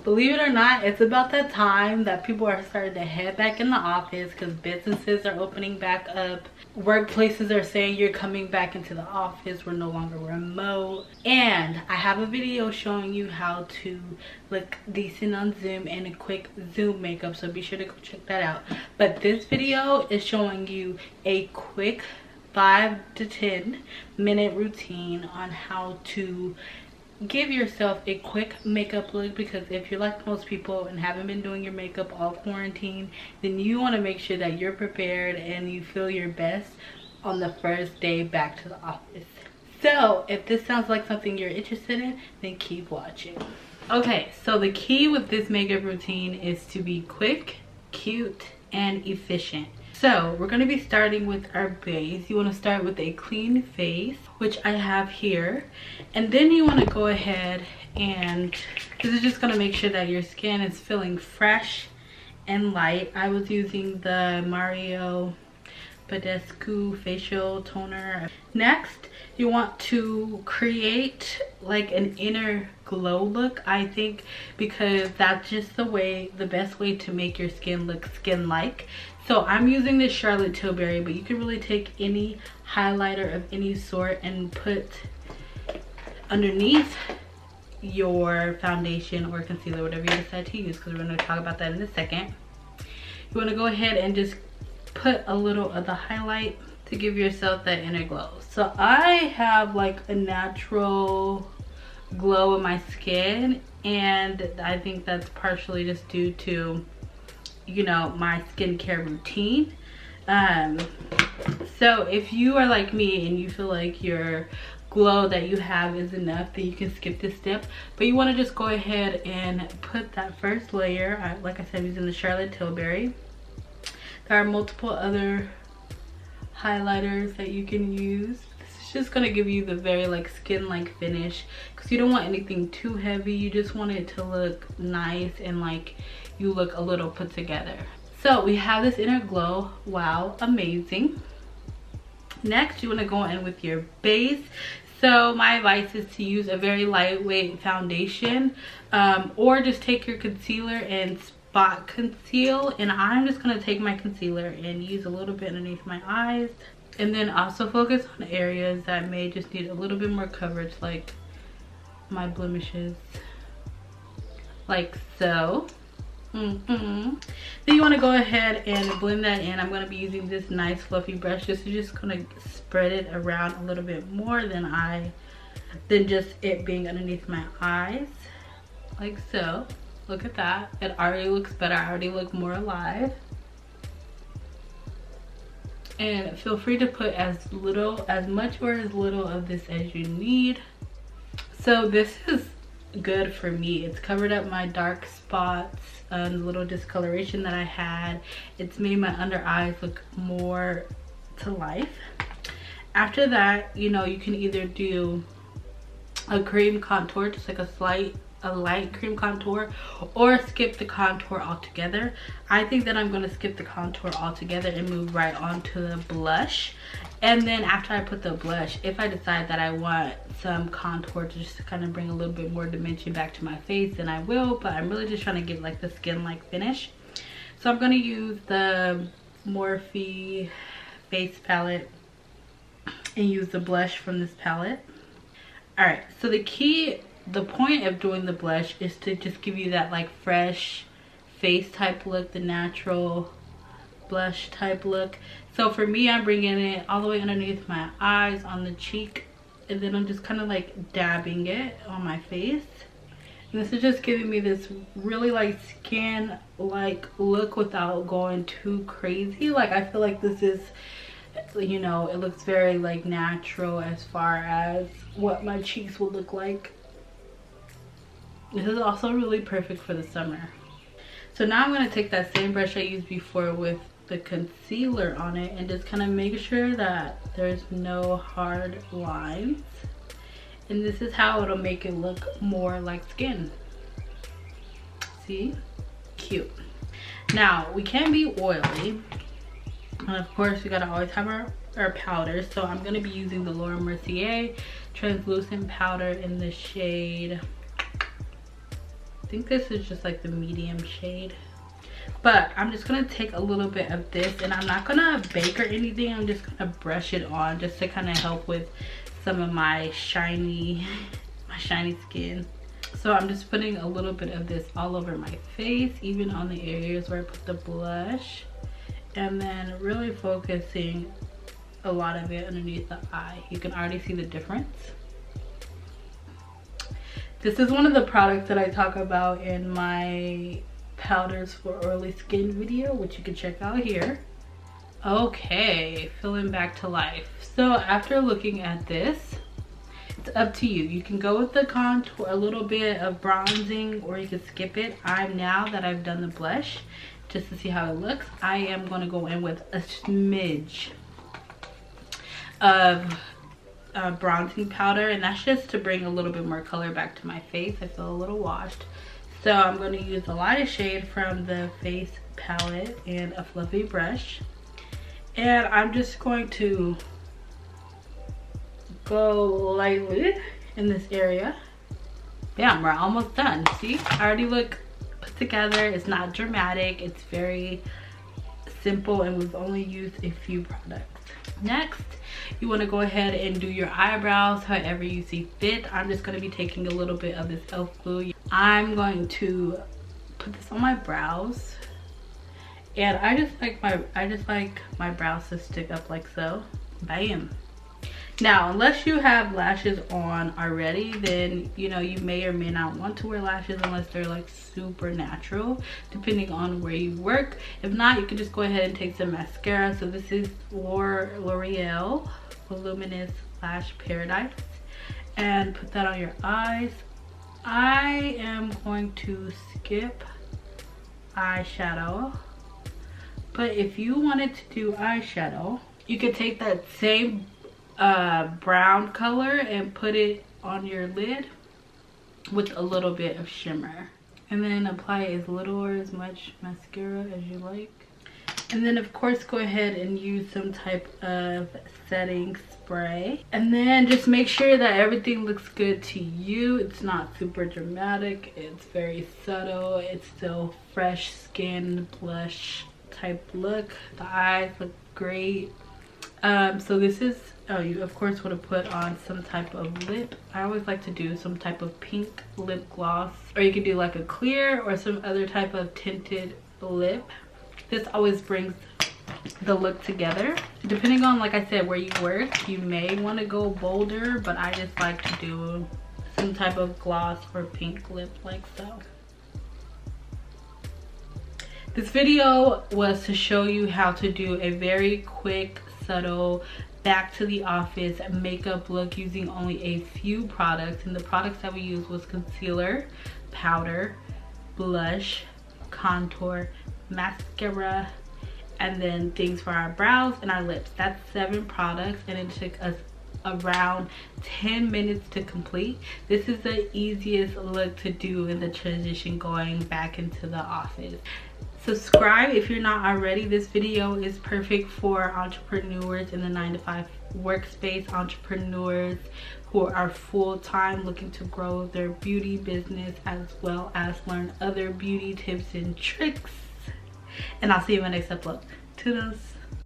Believe it or not, it's about that time that people are starting to head back in the office because businesses are opening back up. Workplaces are saying you're coming back into the office. We're no longer remote. And I have a video showing you how to look decent on Zoom and a quick Zoom makeup. So be sure to go check that out. But this video is showing you a quick 5 to 10 minute routine on how to give yourself a quick makeup look, because if you're like most people and haven't been doing your makeup all quarantine, then you want to make sure that you're prepared and you feel your best on the first day back to the office. So if this sounds like something you're interested in, then keep watching. Okay, so the key with this makeup routine is to be quick, cute, and efficient. So we're going to be starting with our base. You want to start with a clean face, which I have here, and then you want to go ahead and this is just going to make sure that your skin is feeling fresh and light. I was using the Mario Badescu facial toner. Next, you want to create like an inner glow look, I think, because that's just the best way to make your skin look skin-like. So I'm using this Charlotte Tilbury, but you can really take any highlighter of any sort and put underneath your foundation or concealer, whatever you decide to use, because we're going to talk about that in a second. You want to go ahead and just put a little of the highlight to give yourself that inner glow. So I have like a natural glow in my skin, and I think that's partially just due to, you know, my skincare routine. So if you are like me and you feel like your glow that you have is enough, then you can skip this step, but you want to just go ahead and put that first layer. Like I said, I'm using the Charlotte Tilbury. There are multiple other highlighters that you can use. This is just going to give you the very like skin-like finish, because you don't want anything too heavy. You just want it to look nice and like you look a little put together. So we have this inner glow. Wow, amazing. Next, you want to go in with your base. So my advice is to use a very lightweight foundation, or just take your concealer and spot conceal. And I'm just going to take my concealer and use a little bit underneath my eyes, and then also focus on areas that may just need a little bit more coverage, like my blemishes, like so. Then you want to go ahead and blend that in. I'm going to be using this nice fluffy brush. This is just going to spread it around a little bit more than just it being underneath my eyes, like so. Look at that, it already looks better. I already look more alive. And feel free to put as much or as little of this as you need. So this is good for me. It's covered up my dark spots and the little discoloration that I had. It's made my under eyes look more to life. After that, you know, you can either do a cream contour, just like a light cream contour, or skip the contour altogether. I think that I'm going to skip the contour altogether and move right on to the blush. And then after I put the blush, if I decide that I want some contour to just kind of bring a little bit more dimension back to my face, then I will, but I'm really just trying to get like the skin-like finish. So I'm going to use the Morphe face palette and use the blush from this palette. Alright, so the point of doing the blush is to just give you that like fresh face type look, the natural blush type look. So for me, I'm bringing it all the way underneath my eyes, on the cheek, and then I'm just kind of like dabbing it on my face. And this is just giving me this really like skin like look without going too crazy. Like I feel like this is, you know, it looks very like natural as far as what my cheeks will look like. This is also really perfect for the summer. So now I'm going to take that same brush I used before with the concealer on it and just kind of make sure that there's no hard lines. And this is how it'll make it look more like skin. See? Cute. Now, we can be oily. And of course, we gotta always have our powder. So I'm gonna be using the Laura Mercier translucent powder in the shade I think this is just like the medium shade. But I'm just gonna take a little bit of this, and I'm not gonna bake or anything. I'm just gonna brush it on just to kind of help with some of my shiny skin. So I'm just putting a little bit of this all over my face, even on the areas where I put the blush, and then really focusing a lot of it underneath the eye. You can already see the difference. This is one of the products that I talk about in my powders for oily skin video, which you can check out here. Okay, feeling back to life. So after looking at this, it's up to you. You can go with the contour, a little bit of bronzing, or you can skip it. Now that I've done the blush, just to see how it looks, I am going to go in with a smidge of bronzing powder, and that's just to bring a little bit more color back to my face. I feel a little washed, so I'm going to use the lightest shade from the face palette and a fluffy brush, and I'm just going to go lightly in this area. Bam, we're almost done. See, I already look put together. It's not dramatic, it's very simple, and we've only used a few products. Next, you want to go ahead and do your eyebrows however you see fit. I'm just going to be taking a little bit of this elf glue. I'm going to put this on my brows, and I just like my brows to stick up like so. Bam. Now, unless you have lashes on already, then you know you may or may not want to wear lashes unless they're like super natural, depending on where you work. If not, you can just go ahead and take some mascara. So this is L'Oreal Voluminous Lash Paradise, and put that on your eyes. I am going to skip eyeshadow, but if you wanted to do eyeshadow, you could take that same brown color and put it on your lid with a little bit of shimmer, and then apply as little or as much mascara as you like. And then of course go ahead and use some type of setting spray, and then just make sure that everything looks good to you. It's not super dramatic, it's very subtle, it's still fresh skin blush type look. The eyes look great. So this is, oh, you of course want to put on some type of lip. I always like to do some type of pink lip gloss, or you can do like a clear or some other type of tinted lip. This always brings the look together. Depending on, like I said, where you work, you may want to go bolder, but I just like to do some type of gloss or pink lip like so. This video was to show you how to do a very quick, subtle, back to the office makeup look using only a few products. And the products that we used was concealer, powder, blush, contour, mascara, and then things for our brows and our lips. That's 7 products, and it took us around 10 minutes to complete. This is the easiest look to do in the transition going back into the office. Subscribe if you're not already. This video is perfect for entrepreneurs in the 9-to-5 workspace, entrepreneurs who are full-time looking to grow their beauty business, as well as learn other beauty tips and tricks. And I'll see you in my next upload. Toodles.